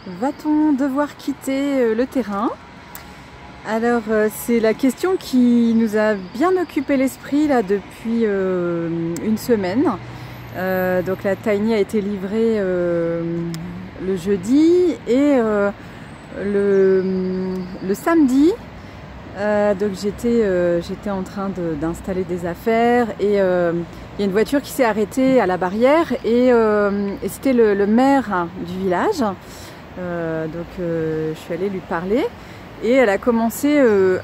Va-t-on devoir quitter le terrain? Alors c'est la question qui nous a bien occupé l'esprit là depuis une semaine. Donc la Tiny a été livrée le jeudi et le samedi. Donc j'étais en train d'installer des affaires et il y a une voiture qui s'est arrêtée à la barrière et c'était le maire du village. Je suis allée lui parler et elle a commencé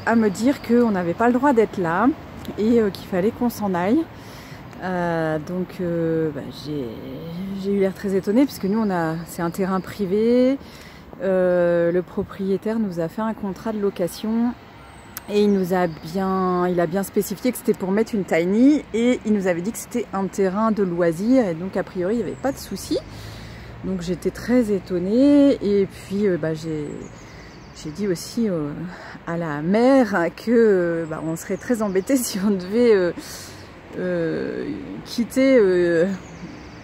à me dire qu'on n'avait pas le droit d'être là et qu'il fallait qu'on s'en aille. J'ai eu l'air très étonnée puisque nous c'est un terrain privé. Le propriétaire nous a fait un contrat de location et il a bien spécifié que c'était pour mettre une tiny et il nous avait dit que c'était un terrain de loisirs et donc a priori il n'y avait pas de souci. Donc j'étais très étonnée et puis j'ai dit aussi à la mère que on serait très embêtés si on devait quitter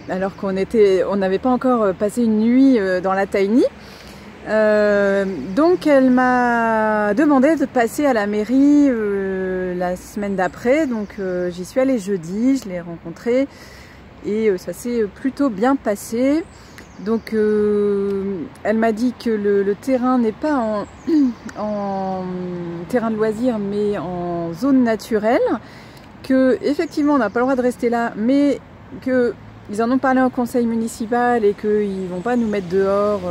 alors qu'on n'avait pas encore passé une nuit dans la tiny. Donc elle m'a demandé de passer à la mairie la semaine d'après, donc j'y suis allée jeudi, je l'ai rencontrée et ça s'est plutôt bien passé. Donc elle m'a dit que le terrain n'est pas en terrain de loisirs mais en zone naturelle, que effectivement on n'a pas le droit de rester là mais qu'ils en ont parlé au conseil municipal et qu'ils vont pas nous mettre dehors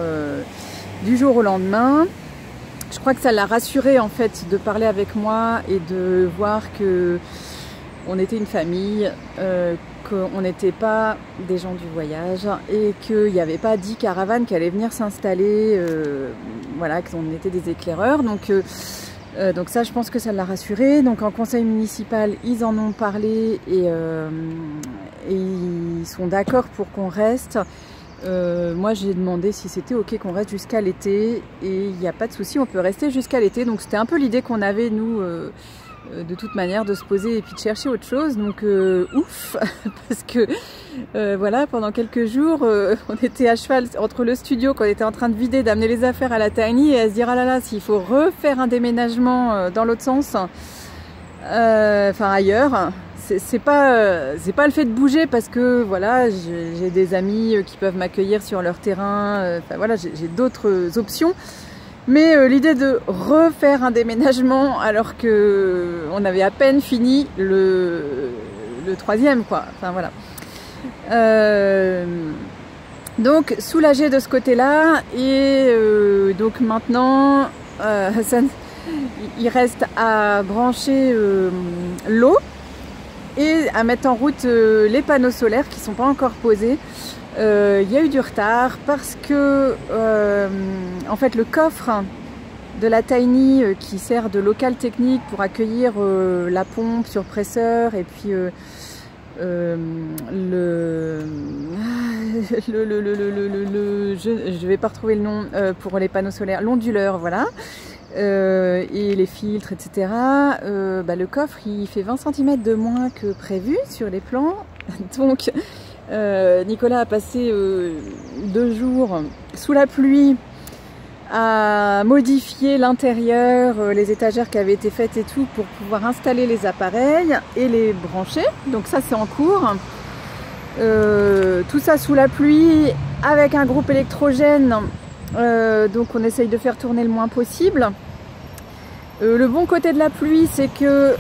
du jour au lendemain. Je crois que ça l'a rassurée en fait de parler avec moi et de voir que on était une famille, qu'on n'était pas des gens du voyage et qu'il n'y avait pas 10 caravanes qui allaient venir s'installer, voilà, qu'on était des éclaireurs. Donc ça, je pense que ça l'a rassurée. Donc en conseil municipal, ils en ont parlé et ils sont d'accord pour qu'on reste. Moi j'ai demandé si c'était ok qu'on reste jusqu'à l'été et il n'y a pas de souci, on peut rester jusqu'à l'été. Donc c'était un peu l'idée qu'on avait nous de toute manière de se poser et puis de chercher autre chose. Donc ouf parce que voilà, pendant quelques jours on était à cheval entre le studio qu'on était en train de vider, d'amener les affaires à la tiny et à se dire ah là là, s'il faut refaire un déménagement dans l'autre sens, enfin ailleurs. C'est pas le fait de bouger parce que voilà, j'ai des amis qui peuvent m'accueillir sur leur terrain, enfin voilà, j'ai d'autres options. Mais l'idée de refaire un déménagement alors que on avait à peine fini le troisième quoi, enfin voilà. Donc soulagée de ce côté-là et donc maintenant il reste à brancher l'eau et à mettre en route les panneaux solaires qui ne sont pas encore posés. Il y a eu du retard parce que en fait le coffre de la tiny qui sert de local technique pour accueillir la pompe surpresseur et puis je vais pas retrouver le nom pour les panneaux solaires, l'onduleur, voilà. Et les filtres, etc. Le coffre il fait 20 cm de moins que prévu sur les plans. Donc Nicolas a passé 2 jours sous la pluie à modifier l'intérieur, les étagères qui avaient été faites et tout pour pouvoir installer les appareils et les brancher. Donc ça c'est en cours. Tout ça sous la pluie avec un groupe électrogène. Donc on essaye de faire tourner le moins possible. Le bon côté de la pluie, c'est que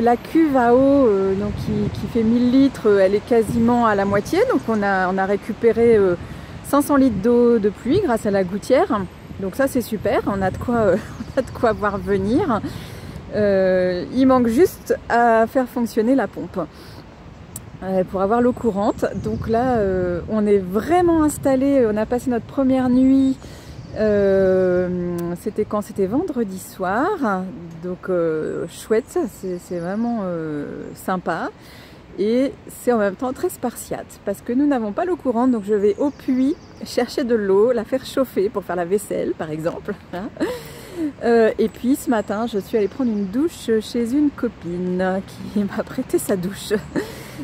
la cuve à eau donc qui fait 1000 litres, elle est quasiment à la moitié. Donc on a récupéré 500 litres d'eau de pluie grâce à la gouttière. Donc ça c'est super, on a de quoi voir venir. Il manque juste à faire fonctionner la pompe pour avoir l'eau courante. Donc là on est vraiment installé, on a passé notre première nuit, c'était quand? C'était vendredi soir, donc chouette, c'est vraiment sympa et c'est en même temps très spartiate parce que nous n'avons pas l'eau courante, donc je vais au puits chercher de l'eau, la faire chauffer pour faire la vaisselle par exemple. Et puis ce matin je suis allée prendre une douche chez une copine qui m'a prêté sa douche.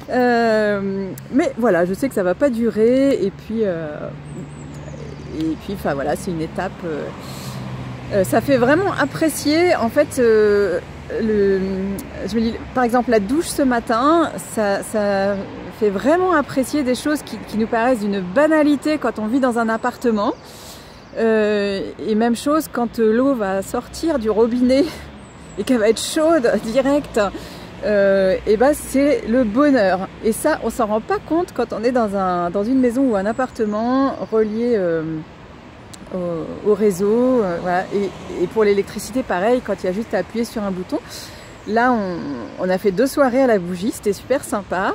Mais voilà, je sais que ça va pas durer et puis et puis enfin voilà, c'est une étape. Ça fait vraiment apprécier en fait. Je me dis, par exemple, la douche ce matin, ça fait vraiment apprécier des choses qui nous paraissent d'une banalité quand on vit dans un appartement. Et même chose quand l'eau va sortir du robinet et qu'elle va être chaude direct, et ben c'est le bonheur. Et ça, on s'en rend pas compte quand on est dans une maison ou un appartement relié au réseau. Voilà. Et pour l'électricité, pareil, quand il y a juste à appuyer sur un bouton. Là, on a fait 2 soirées à la bougie, c'était super sympa.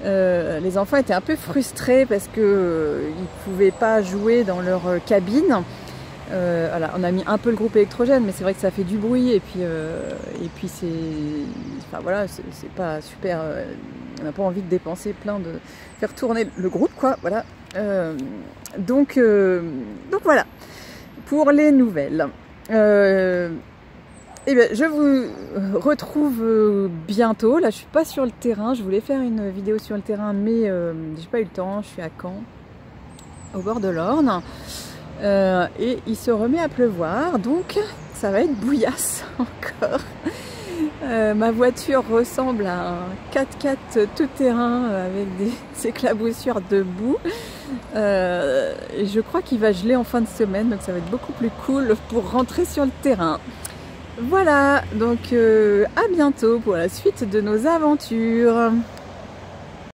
Les enfants étaient un peu frustrés parce qu'ils ne pouvaient pas jouer dans leur cabine. Voilà, on a mis un peu le groupe électrogène, mais c'est vrai que ça fait du bruit et puis c'est, enfin voilà, c'est pas super. On n'a pas envie de dépenser plein de faire tourner le groupe, quoi. Voilà. Donc voilà pour les nouvelles. Eh bien, je vous retrouve bientôt. Là, je suis pas sur le terrain. Je voulais faire une vidéo sur le terrain, mais j'ai pas eu le temps. Je suis à Caen, au bord de l'Orne, et il se remet à pleuvoir, donc ça va être bouillasse encore. Ma voiture ressemble à un 4x4 tout-terrain avec des éclaboussures de boue. Et je crois qu'il va geler en fin de semaine, donc ça va être beaucoup plus cool pour rentrer sur le terrain. Voilà, donc à bientôt pour la suite de nos aventures.